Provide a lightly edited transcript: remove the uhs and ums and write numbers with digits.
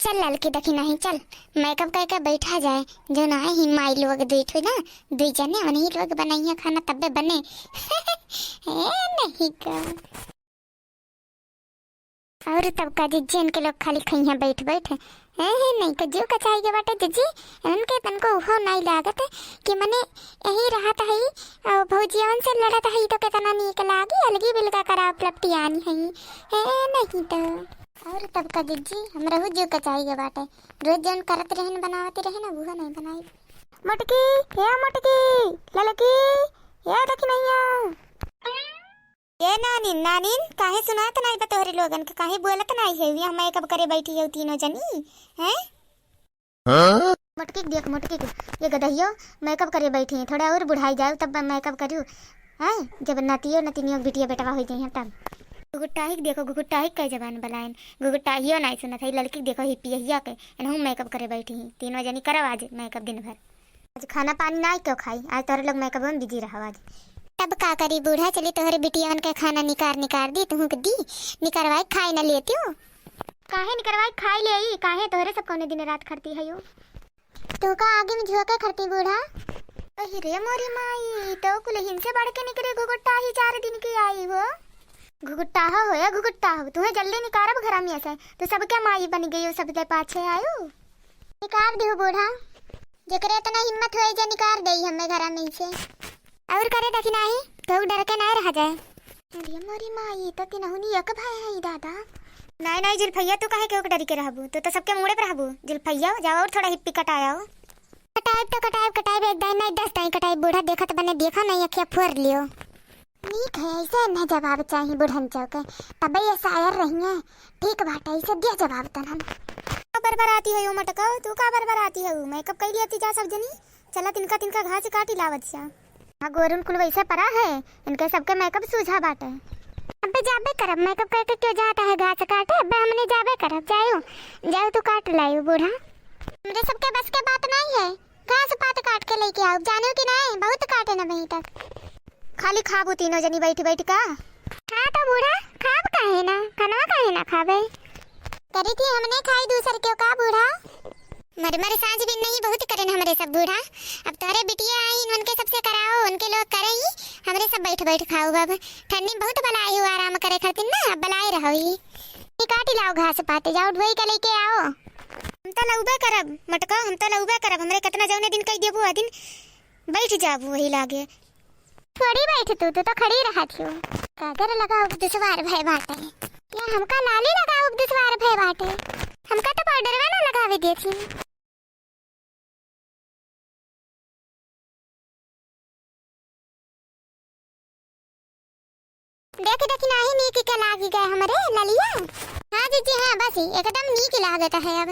चल लड़की देखी नहीं, चल मेकअप करके बैठा जाए। जो ना ही माई लोग बैठे ना, दो जने उन्हीं लोग बनाइए खाना तब्बे बने। नहीं का और तब का जिज्जी इनके लोग खाली खइया बैठ बैठ नहीं का जो कचाई के बाटे जिज्जी इनके तन को हो नहीं लागत कि मने यही रहत है और भौजियन से लड़त है तो कितना नीक लागी, अलगी बिलका करा पलपटी आनी है नहीं तो। और तब का जिज्जी हम रहू जो कचाई के बाटे रोज जन करत रहन बनावती रहे ना वो नहीं बनाई। मटकी या मटकी ललकी या देखी नहीं ये नानिन नानिन काहे सुनात नहीं बा तोहरे लोगन के, काहे बोलत नहीं है ये हम मेकअप करे बैठी है तीनों जनी हैं। मटकी देख मटकी ये गदहियो मेकअप करे बैठी है, थोड़ा और बुढ़ाई जाओ तब मेकअप करू हैं, जब नतियो नतिनियो बिटिया बेटवा हो जाए तब। गुगुटाही देखो गुगुटाही कई जबान बलायन गुगुटाहियो नहीं सुनत है, लड़की देखो ही पियहिया के एनहु मेकअप करे बैठी ही तीनों जनी करब आज मेकअप दिन भर। आज खाना पानी नहीं क्यों खाई, आज तोहरे लोग मेकअप में बिजी रहो आज। तब का करी बूढ़ा, चली तोहरे बिटिया के खाना निकार दी तुहू के दी निकारवाई खाई न लेती हो। काहे निकारवाई खाई ले आई, काहे तोहरे सब कौने दिन रात खरती है यो तो का आगे में झोके खरती बूढ़ा। अहि रे मोरी माई तो कुल हिंसे बढ़ के निकले गुगुटाही 4 दिन की आई हो। घुघुट्टा हो या घुघुट्टा हो तुम्हें जल्दी निकारब घर में ऐसे तो सब क्या माई बन गई हो, सब दे पाछे आयो निकार दियो बूढ़ा, जकरे इतना हिम्मत होई जे निकार देई हमें घर में से और करे देखी नहीं तो डर के नहीं रह जाए। अरे मोरी माई तो तिनहुनी एक भाई है दादा। नहीं नहीं जुल्फैया तू काहे क्यों डरी के रहबू, तो सबके मुड़े पे रहबू जुल्फैया जाओ और थोड़ा हिप्पी कटाया हो। कटाइब एक दाई नहीं 10 दाई कटाइब बूढ़ा देखत बने देखा नहीं अखिया फोड़ लियो। ठीक है ऐसे न जवाब चाहिए बुढ़न चौके तब ये शायर रही है ठीक बात है ऐसे दिया जवाब तन हम बरबर आती है मटका तू का बरबर आती है मेकअप कई लिया जा सब जनी चला तिनका घास काटी लावत जा। हाँ गोरुन कुल वैसे परा है इनके सबके मेकअप सूझा बाटे। अबे जाबे करब मेकअप करके क्यों जाता है घास काटे, अबे हमने जाबे करब जाओ तू काट लायो बूढ़ा, मेरे सबके बस के बात नहीं है घास पात काट के लेके आओ जानो कि नहीं बहुत काटे ना वहीं तक खाली खाबू तीनों जनी बैठी बैठ का। हाँ तो बूढ़ा खाब काहे ना खाना काहे ना खाबे करी थी हमने खाई दूसर क्यों का बूढ़ा मर सांझ भी नहीं बहुत करे हमरे सब बूढ़ा। अब तोरे बिटिया आई उनके सबसे कराओ उनके लोग करे ही हमरे सब बैठ खाओ अब ठंडी बहुत बलाई हो आराम करे खातिर ना बलाई रहो ही काटी लाओ घास पाते जाओ ढोई का लेके आओ। हम तो लउबे करब मटका हम तो लउबे करब हमरे कितना जौने दिन कई देबू आ दिन बैठ जाबू वही लागे थोड़ी बैठ तू तो खड़ी रहा थी कागर लगाओ दुश्वार भय बाटे या हमका नाली लगाओ दुश्वार भय बाटे हमका तो पाउडरवा ना लगावे दे थी। देखी नहीं नीक के लागी गए हमरे ललिया। हाँ जीजी हाँ बस एकदम नीक लागत है अब।